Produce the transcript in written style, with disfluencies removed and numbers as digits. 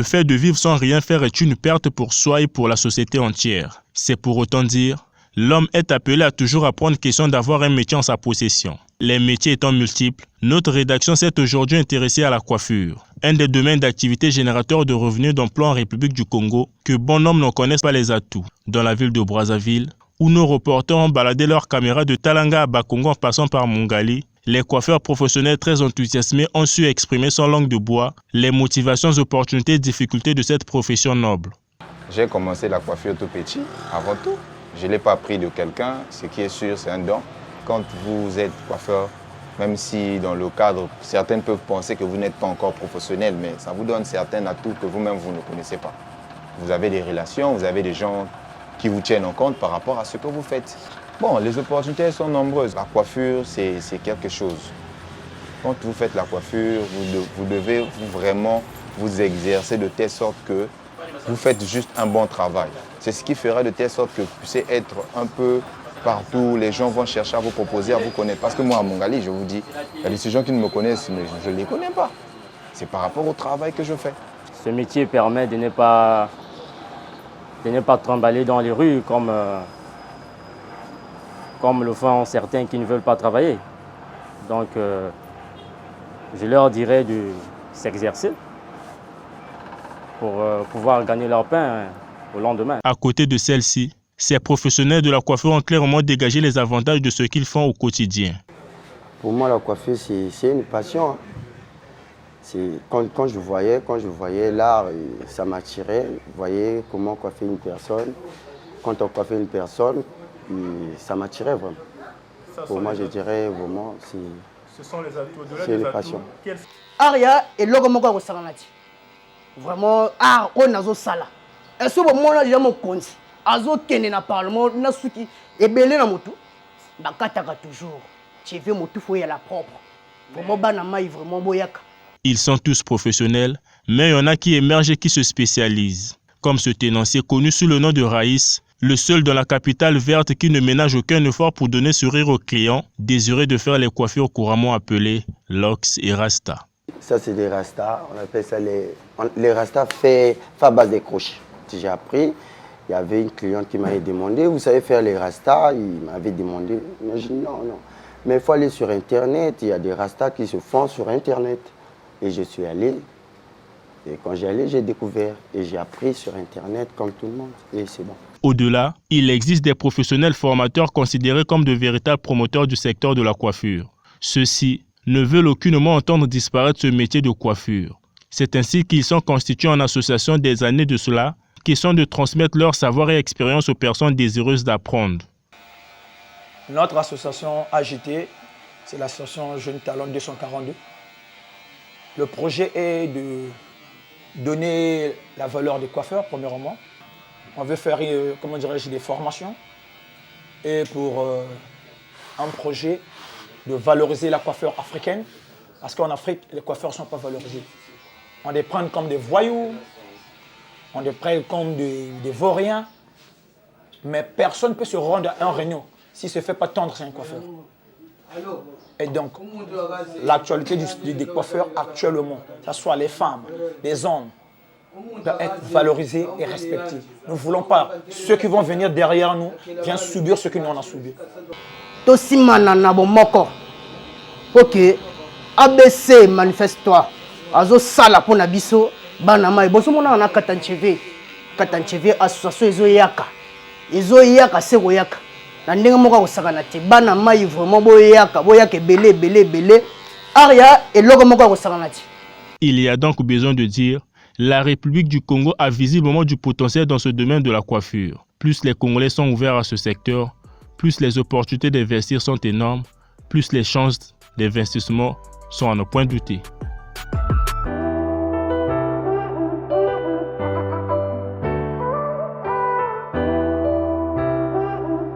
fait de vivre sans rien faire est une perte pour soi et pour la société entière. C'est pour autant dire, l'homme est appelé à toujours apprendre question d'avoir un métier en sa possession. Les métiers étant multiples, notre rédaction s'est aujourd'hui intéressée à la coiffure, un des domaines d'activité générateur de revenus d'emploi en République du Congo que bon nombre n'en connaissent pas les atouts. Dans la ville de Brazzaville, où nos reporters ont baladé leurs caméras de Talanga à Bakongo en passant par Mongali, les coiffeurs professionnels très enthousiasmés ont su exprimer sans langue de bois les motivations, opportunités et difficultés de cette profession noble. J'ai commencé la coiffure tout petit, avant tout. Je ne l'ai pas appris de quelqu'un, ce qui est sûr, c'est un don. Quand vous êtes coiffeur, même si dans le cadre, certains peuvent penser que vous n'êtes pas encore professionnel, mais ça vous donne certains atouts que vous-même, vous ne connaissez pas. Vous avez des relations, vous avez des gens qui vous tiennent en compte par rapport à ce que vous faites. Bon, les opportunités sont nombreuses. La coiffure, c'est quelque chose. Quand vous faites la coiffure, vous devez vraiment vous exercer de telle sorte que vous faites juste un bon travail. C'est ce qui fera de telle sorte que vous puissiez être un peu partout. Les gens vont chercher à vous proposer, à vous connaître. Parce que moi, à Mongali, je vous dis, il y a des gens qui ne me connaissent, mais je ne les connais pas. C'est par rapport au travail que je fais. Ce métier permet de ne pas trimballer dans les rues comme le font certains qui ne veulent pas travailler. Donc, je leur dirais de s'exercer pour pouvoir gagner leur pain au lendemain. À côté de celle-ci, ces professionnels de la coiffure ont clairement dégagé les avantages de ce qu'ils font au quotidien. Pour moi, la coiffure, c'est une passion. Quand je voyais l'art, ça m'attirait. Vous voyez comment coiffer une personne. Quand on coiffait une personne, ça m'attirait vraiment. Pour moi, je dirais vraiment, c'est une passion. Aria et logomoko ko salanati. Vraiment art on azo sala. Est-ce que moi là mon compte azo kene na parlement na suki ebele na motu bakataka toujours. Tu veux motu faut y la propre. Vraiment bana mai vraiment boyaka. Ils sont tous professionnels, mais il y en a qui émergent et qui se spécialisent. Comme ce tenancier connu sous le nom de Raïs, le seul dans la capitale verte qui ne ménage aucun effort pour donner sourire aux clients, désireux de faire les coiffures couramment appelées locks et rasta. Ça, c'est des rastas. On appelle ça les rastas faits à base de crochets. J'ai appris. Il y avait une cliente qui m'avait demandé, vous savez faire les rastas? Il m'avait demandé. Mais je dis non. Mais il faut aller sur Internet. Il y a des rastas qui se font sur Internet. Et je suis allé. Et quand j'ai allé, j'ai découvert. Et j'ai appris sur Internet comme tout le monde. Et c'est bon. Au-delà, il existe des professionnels formateurs considérés comme de véritables promoteurs du secteur de la coiffure. Ceux-ci ne veulent aucunement entendre disparaître ce métier de coiffure. C'est ainsi qu'ils sont constitués en association des années de cela, question de transmettre leur savoir et expérience aux personnes désireuses d'apprendre. Notre association AJT, c'est l'association Jeunes Talents 242. Le projet est de donner la valeur des coiffeurs, premièrement. On veut faire, comment dirais-je, des formations. Et pour un projet de valoriser la coiffure africaine. Parce qu'en Afrique, les coiffeurs ne sont pas valorisés. On les prend comme des voyous, on les prend comme des vauriens. Mais personne ne peut se rendre à un réunion s'il ne se fait pas tendre chez un coiffeur. Et donc, l'actualité des coiffeurs actuellement, que ce soit les femmes, les hommes, doit être valorisé et respecté. Nous ne voulons pas ceux qui vont venir derrière nous viennent subir ce que nous on a subi. Ok, ABC manifeste-toi. Azo sala pour nabiso, banama eboso mona na katancheve association ezo yaka seko yaka. Na ndenge moko ko sakana te bana mai vraiment boyaka belé. Aria et logo moko ko sakana te. Il y a donc besoin de dire la République du Congo a visiblement du potentiel dans ce domaine de la coiffure. Plus les Congolais sont ouverts à ce secteur, plus les opportunités d'investir sont énormes, plus les chances d'investissement sont à ne point douter.